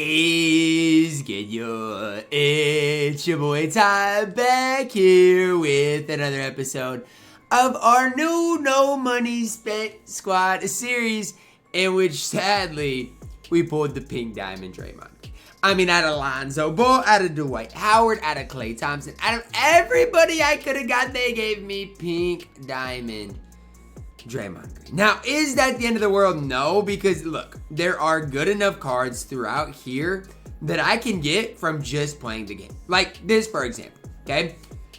is good, yo? It's your boy Ty back here with another episode of our new No Money Spent Squad series, in which sadly we pulled the pink diamond Draymond. I mean, out of Lonzo Ball, out of Dwight Howard, out of Klay Thompson, out of everybody I could have got, they gave me pink diamond Draymond Green. Now, is that the end of the world? No, because look, there are good enough cards throughout here that I can get from just playing the game. Like this, for example, okay?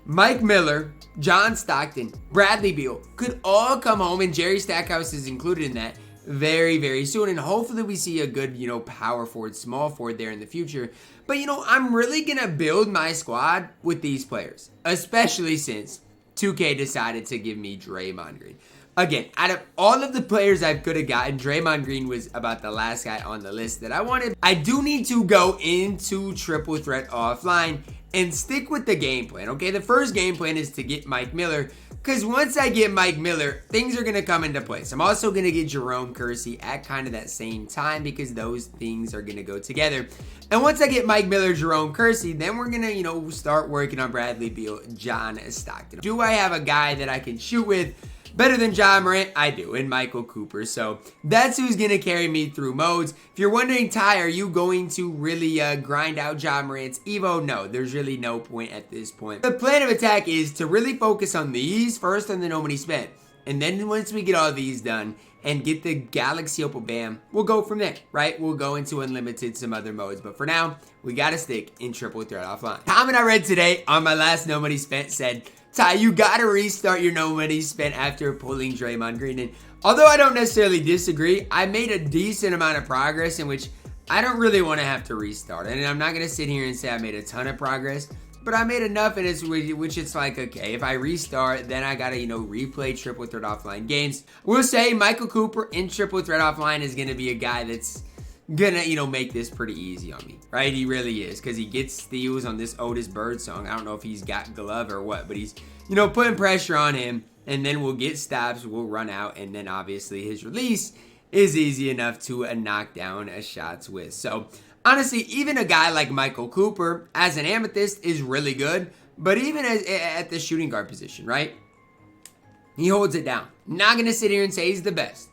Mike Miller, John Stockton, Bradley Beal could all come home, and Jerry Stackhouse is included in that very, very soon. And hopefully we see a good, power forward, small forward there in the future. But, I'm really going to build my squad with these players, especially since 2K decided to give me Draymond Green. Again, out of all of the players I could have gotten, Draymond Green was about the last guy on the list that I wanted. I do need to go into triple threat offline and stick with the game plan, okay? The first game plan is to get Mike Miller, because once I get Mike Miller, things are going to come into place. I'm also going to get Jerome Kersey at kind of that same time, because those things are going to go together. And once I get Mike Miller, Jerome Kersey, then we're going to, start working on Bradley Beal, John Stockton. Do I have a guy that I can shoot with better than John Morant? I do, and Michael Cooper. So that's who's going to carry me through modes. If you're wondering, Ty, are you going to really grind out John Morant's Evo? No, there's really no point at this point. The plan of attack is to really focus on these first on the No Money Spent. And then once we get all these done and get the Galaxy Opal Bam, we'll go from there, right? We'll go into Unlimited, some other modes. But for now, we got to stick in triple threat offline. Comment I read today on my last No Money Spent said, Ty, you gotta restart your No Money Spent after pulling Draymond Green. And although I don't necessarily disagree, I made a decent amount of progress in which I don't really want to have to restart. And I'm not gonna sit here and say I made a ton of progress, but I made enough in it, which it's like, okay, if I restart, then I gotta, replay triple threat offline games. We'll say Michael Cooper in triple threat offline is gonna be a guy that's gonna, make this pretty easy on me, right? He really is, because he gets steals on this Otis Bird song. I don't know if he's got glove or what, but he's, putting pressure on him, and then we'll get stops, we'll run out, and then obviously his release is easy enough to knock down shots with. So, honestly, even a guy like Michael Cooper as an amethyst is really good, but even at the shooting guard position, right? He holds it down. Not gonna sit here and say he's the best,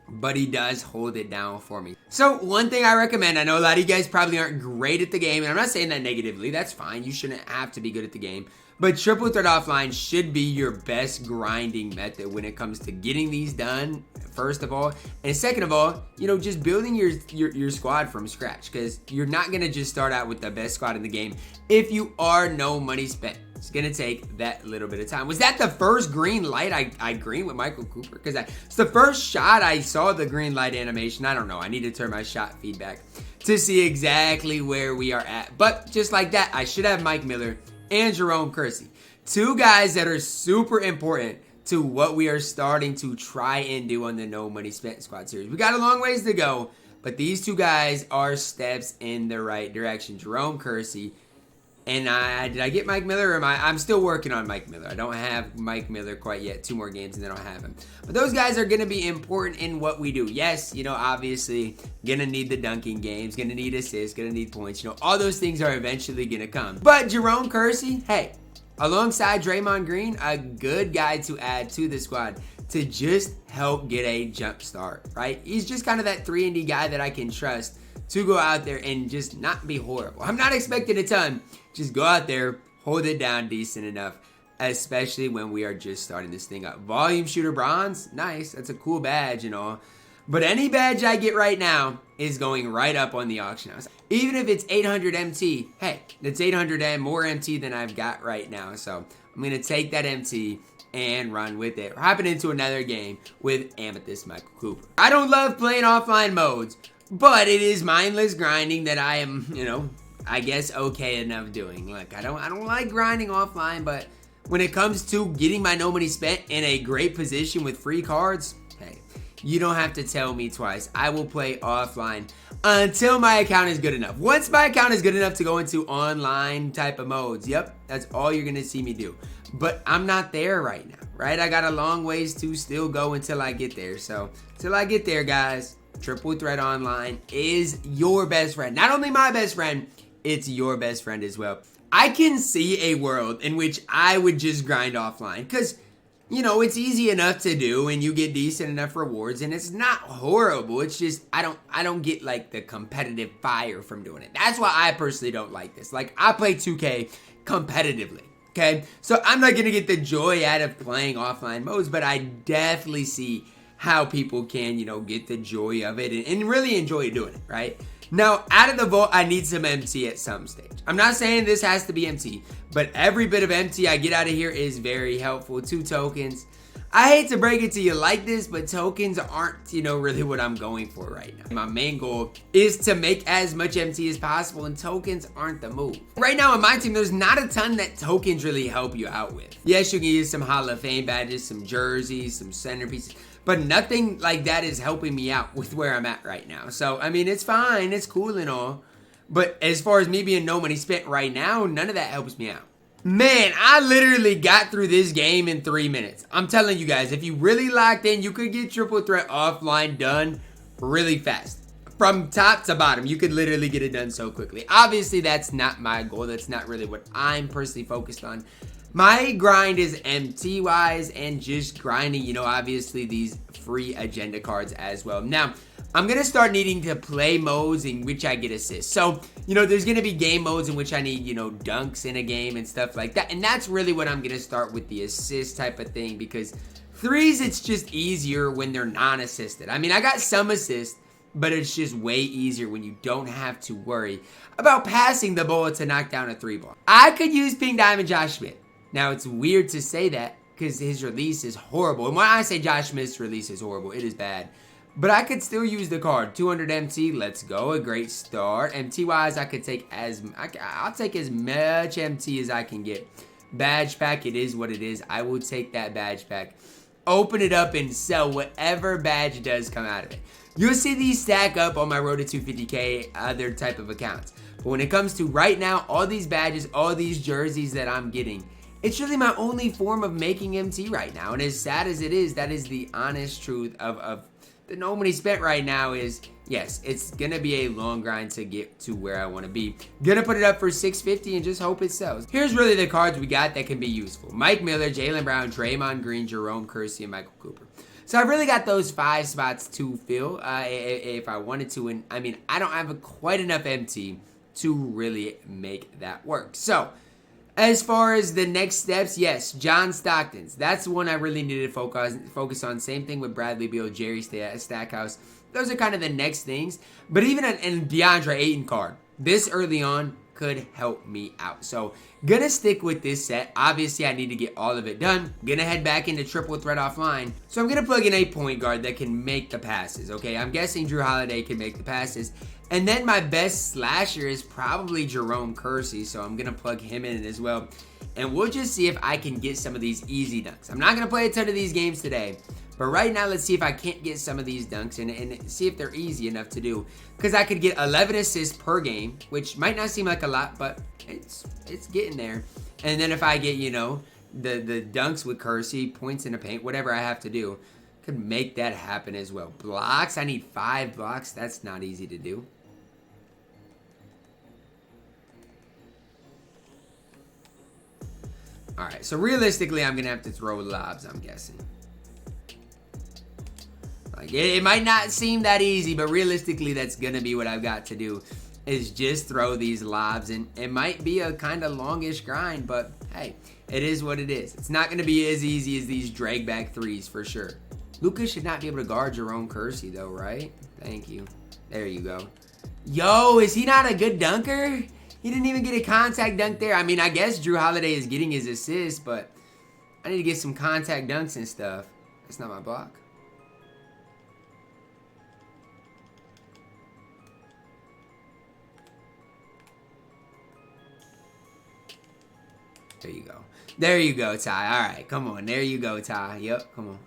but he does hold it down for me. So one thing I recommend, I know a lot of you guys probably aren't great at the game, and I'm not saying that negatively, that's fine. You shouldn't have to be good at the game. But triple threat offline should be your best grinding method when it comes to getting these done, first of all. And second of all, just building your squad from scratch, because you're not going to just start out with the best squad in the game if you are No Money Spent. It's going to take that little bit of time. Was that the first green light I green with Michael Cooper? Because it's the first shot I saw the green light animation. I don't know. I need to turn my shot feedback to see exactly where we are at. But just like that, I should have Mike Miller and Jerome Kersey. Two guys that are super important to what we are starting to try and do on the No Money Spent Squad series. We got a long ways to go, but these two guys are steps in the right direction. Jerome Kersey. And did I get Mike Miller, or I'm still working on Mike Miller. I don't have Mike Miller quite yet. 2 more games and then I'll have him. But those guys are going to be important in what we do. Yes, obviously going to need the dunking games, going to need assists, going to need points. All those things are eventually going to come. But Jerome Kersey, hey, alongside Draymond Green, a good guy to add to the squad to just help get a jump start, right? He's just kind of that 3-and-D guy that I can trust to go out there and just not be horrible. I'm not expecting a ton. Just go out there, hold it down decent enough, especially when we are just starting this thing up. Volume Shooter Bronze, nice. That's a cool badge and all. But any badge I get right now is going right up on the auction house. Even if it's 800 MT, hey, that's 800 more MT than I've got right now. So I'm going to take that MT and run with it. We're hopping into another game with Amethyst Michael Cooper. I don't love playing offline modes, but it is mindless grinding that I am, I guess okay enough doing. Look, I don't like grinding offline, but when it comes to getting my No Money Spent in a great position with free cards, hey, you don't have to tell me twice. I will play offline until my account is good enough. Once my account is good enough to go into online type of modes, yep, that's all you're gonna see me do. But I'm not there right now, right? I got a long ways to still go until I get there. So, till I get there, guys, Triple Threat Online is your best friend. Not only my best friend, it's your best friend as well. I can see a world in which I would just grind offline because, you know, it's easy enough to do and you get decent enough rewards and it's not horrible. It's just I don't get like the competitive fire from doing it. That's why I personally don't like this. Like, I play 2K competitively, okay? So I'm not going to get the joy out of playing offline modes, but I definitely see how people can, you know, get the joy of it and really enjoy doing it, right? Now, out of the vault, I need some MT at some stage. I'm not saying this has to be MT, but every bit of MT I get out of here is very helpful. 2 tokens. I hate to break it to you like this, but tokens aren't, you know, really what I'm going for right now. My main goal is to make as much MT as possible, and tokens aren't the move. Right now on my team, there's not a ton that tokens really help you out with. Yes, you can use some Hall of Fame badges, some jerseys, some centerpieces, but nothing like that is helping me out with where I'm at right now. So, I mean, it's fine. It's cool and all. But as far as me being no money spent right now, none of that helps me out. Man, I literally got through this game in 3 minutes. I'm telling you guys, if you really locked in, you could get Triple Threat Offline done really fast. From top to bottom, you could literally get it done so quickly. Obviously, that's not my goal. That's not really what I'm personally focused on. My grind is MT-wise and just grinding, you know, obviously these free agenda cards as well. Now, I'm going to start needing to play modes in which I get assists. So, you know, there's going to be game modes in which I need, you know, dunks in a game and stuff like that. And that's really what I'm going to start with, the assist type of thing, because threes, it's just easier when they're non-assisted. I mean, I got some assists, but it's just way easier when you don't have to worry about passing the ball to knock down a 3-ball. I could use Pink Diamond Josh Smith. Now, it's weird to say that because his release is horrible. And when I say Josh Smith's release is horrible, it is bad. But I could still use the card. 200 MT, let's go. A great start. MT-wise, I could take I'll take as much MT as I can get. Badge pack, it is what it is. I will take that badge pack. Open it up and sell whatever badge does come out of it. You'll see these stack up on my Road to 250K, other type of accounts. But when it comes to right now, all these badges, all these jerseys that I'm getting, it's really my only form of making MT right now. And as sad as it is, that is the honest truth of the no money spent right now is, yes, it's going to be a long grind to get to where I want to be. Going to put it up for 650 and just hope it sells. Here's really the cards we got that can be useful. Mike Miller, Jaylen Brown, Draymond Green, Jerome Kersey, and Michael Cooper. So I've really got those 5 spots to fill if I wanted to. And I mean, I don't have quite enough MT to really make that work. So as far as the next steps, yes, John Stockton's. That's the one I really needed to focus on. Same thing with Bradley Beal, Jerry Stackhouse. Those are kind of the next things. But even an DeAndre Ayton card, this early on could help me out. So, gonna stick with this set. Obviously, I need to get all of it done. Gonna head back into Triple Threat Offline. So, I'm gonna plug in a point guard that can make the passes, okay? I'm guessing Jrue Holiday can make the passes. And then my best slasher is probably Jerome Kersey, so I'm going to plug him in as well. And we'll just see if I can get some of these easy dunks. I'm not going to play a ton of these games today, but right now let's see if I can't get some of these dunks and see if they're easy enough to do. Because I could get 11 assists per game, which might not seem like a lot, but it's getting there. And then if I get, you know, the dunks with Kersey, points in the paint, whatever I have to do, could make that happen as well. Blocks, I need 5 blocks. That's not easy to do. Alright, so realistically, I'm going to have to throw lobs, I'm guessing. Like, it might not seem that easy, but realistically, that's going to be what I've got to do, is just throw these lobs. And it might be a kind of longish grind, but hey, it is what it is. It's not going to be as easy as these drag back threes, for sure. Luka should not be able to guard Jerome Kersey, though, right? Thank you. There you go. Yo, is he not a good dunker? He didn't even get a contact dunk there. I mean, I guess Jrue Holiday is getting his assist, but I need to get some contact dunks and stuff. That's not my block. There you go. There you go, Ty. All right, come on. There you go, Ty. Yep, come on.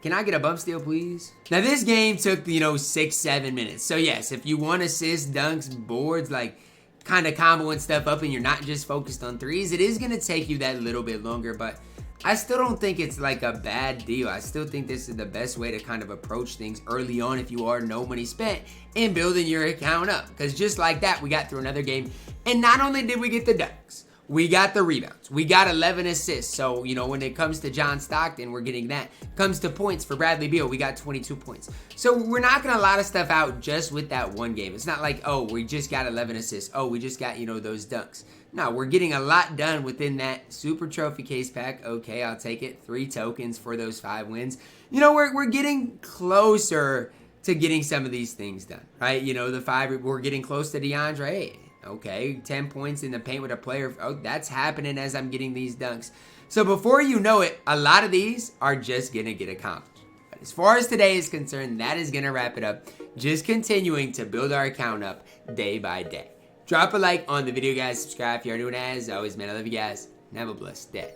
Can I get a bump steal, please? Now, this game took, 6-7 minutes. So, yes, if you want assists, dunks, boards, like, kind of comboing stuff up and you're not just focused on threes, it is going to take you that little bit longer, but I still don't think it's like a bad deal. I still think this is the best way to kind of approach things early on if you are no money spent in building your account up. Because just like that, we got through another game. And not only did we get the dunks, we got the rebounds. We got 11 assists. So, you know, when it comes to John Stockton, we're getting that. Comes to points for Bradley Beal, we got 22 points. So we're knocking a lot of stuff out just with that one game. It's not like, oh, we just got 11 assists. Oh, we just got, you know, those dunks. No, we're getting a lot done within that super trophy case pack. Okay, I'll take it. 3 tokens for those 5 wins. You know, we're getting closer to getting some of these things done, right? You know, the 5, we're getting close to DeAndre Ayton. Okay, 10 points in the paint with a player. Oh, that's happening as I'm getting these dunks. So before you know it, a lot of these are just going to get accomplished. But as far as today is concerned, that is going to wrap it up. Just continuing to build our account up day by day. Drop a like on the video, guys. Subscribe if you're new, and as always, man, I love you guys. And have a blessed day.